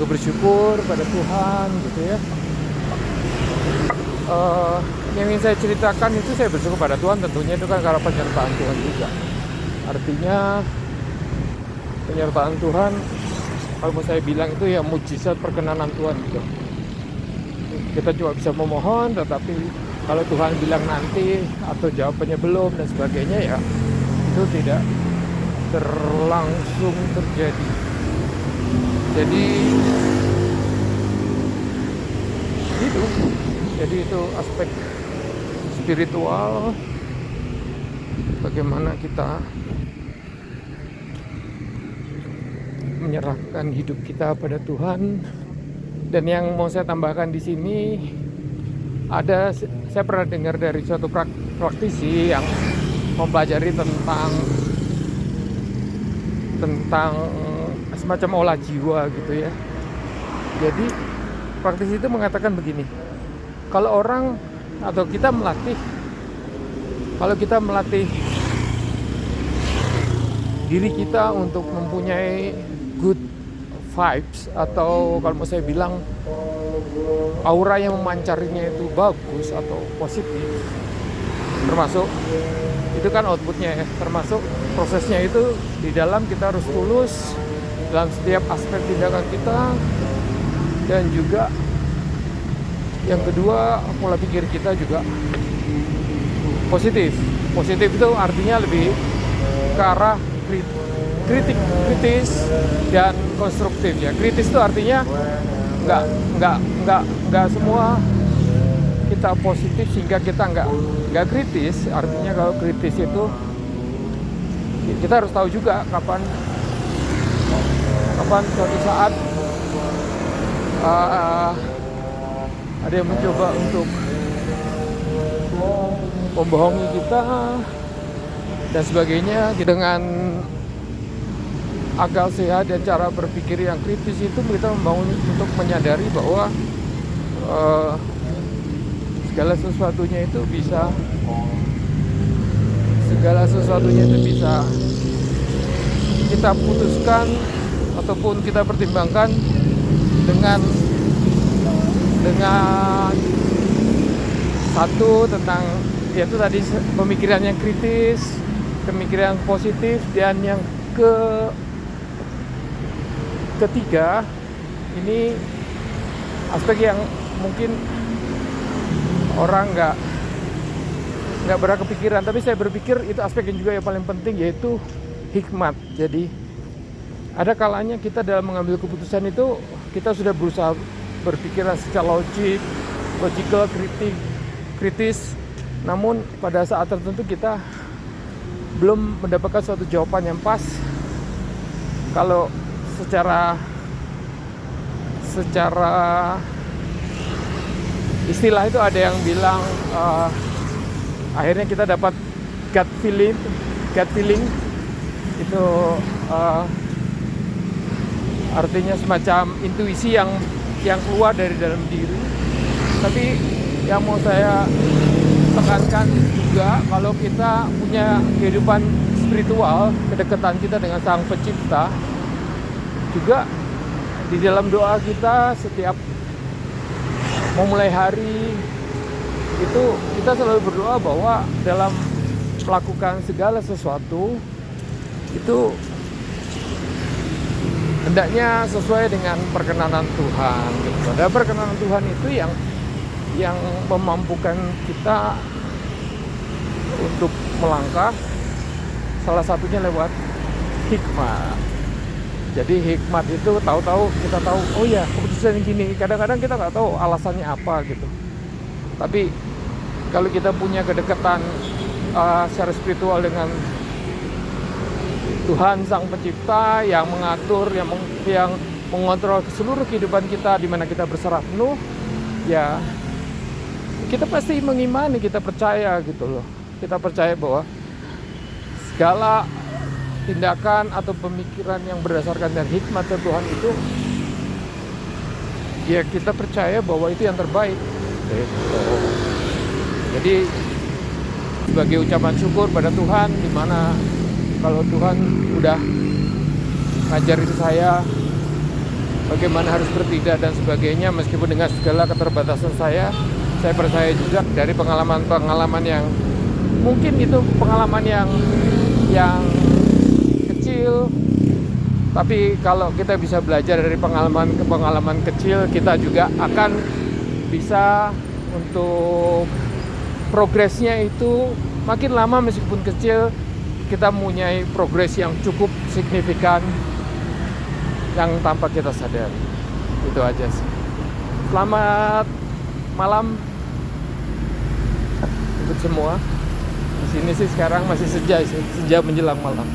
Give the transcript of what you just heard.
juga bersyukur pada Tuhan gitu ya. Yang ingin saya ceritakan itu saya bersyukur pada Tuhan tentunya itu kan karena penyertaan Tuhan juga. Artinya penyertaan Tuhan, kalau mau saya bilang itu ya mujizat perkenanan Tuhan gitu. Kita cuma bisa memohon, tetapi kalau Tuhan bilang nanti atau jawabannya belum dan sebagainya ya itu tidak terlangsung terjadi. Jadi itu aspek spiritual, bagaimana kita menyerahkan hidup kita pada Tuhan. Dan yang mau saya tambahkan di sini ada, saya pernah dengar dari suatu praktisi yang mempelajari tentang semacam olah jiwa gitu ya. Jadi praktisi itu mengatakan begini, kalau orang atau kalau kita melatih diri kita untuk mempunyai good vibes, atau kalau mau saya bilang aura yang memancarnya itu bagus atau positif, termasuk itu kan outputnya ya, termasuk prosesnya itu di dalam kita harus tulus dalam setiap aspek tindakan kita. Dan juga yang kedua, pola pikir kita juga positif itu artinya lebih ke arah kritis dan konstruktif ya. Kritis itu artinya nggak semua kita positif sehingga kita nggak kritis. Artinya kalau kritis itu kita harus tahu juga kapan suatu saat ada yang mencoba untuk membohongi kita dan sebagainya. Dengan akal sehat dan cara berpikir yang kritis itu kita membangun untuk menyadari bahwa segala sesuatunya itu bisa kita putuskan ataupun kita pertimbangkan dengan satu, tentang yaitu tadi pemikiran yang kritis, pemikiran yang positif, dan yang ketiga ini aspek yang mungkin orang nggak pernah kepikiran, tapi saya berpikir itu aspek yang juga yang paling penting, yaitu hikmat. Jadi ada kalanya kita dalam mengambil keputusan itu kita sudah berusaha berpikiran secara logical, kritis, namun pada saat tertentu kita belum mendapatkan suatu jawaban yang pas. Kalau secara istilah itu ada yang bilang akhirnya kita dapat gut feeling itu artinya semacam intuisi yang keluar dari dalam diri. Tapi yang mau saya tekankan juga, kalau kita punya kehidupan spiritual, kedekatan kita dengan Sang Pencipta, juga di dalam doa kita setiap memulai hari itu kita selalu berdoa bahwa dalam melakukan segala sesuatu itu hendaknya sesuai dengan perkenanan Tuhan gitu. Dan perkenanan Tuhan itu yang memampukan kita untuk melangkah, salah satunya lewat hikmat. Jadi hikmat itu tahu-tahu kita tahu, oh ya keputusan yang gini. Kadang-kadang kita nggak tahu alasannya apa gitu. Tapi kalau kita punya kedekatan secara spiritual dengan Tuhan Sang Pencipta yang mengatur, yang mengontrol seluruh kehidupan kita, di mana kita berserah penuh, ya kita pasti mengimani, kita percaya gitu loh. Kita percaya bahwa segala tindakan atau pemikiran yang berdasarkan dari hikmat Tuhan itu, ya kita percaya bahwa itu yang terbaik gitu. Jadi sebagai ucapan syukur pada Tuhan, dimana kalau Tuhan udah ngajarin saya bagaimana harus bertindak dan sebagainya. Meskipun dengan segala keterbatasan saya percaya juga dari pengalaman-pengalaman yang mungkin itu pengalaman yang kecil, tapi kalau kita bisa belajar dari pengalaman ke pengalaman kecil, kita juga akan bisa untuk progresnya itu makin lama meskipun kecil, kita mempunyai progres yang cukup signifikan yang tanpa kita sadari. Itu aja sih. Selamat malam untuk semua. Di sini sih sekarang masih senja menjelang malam.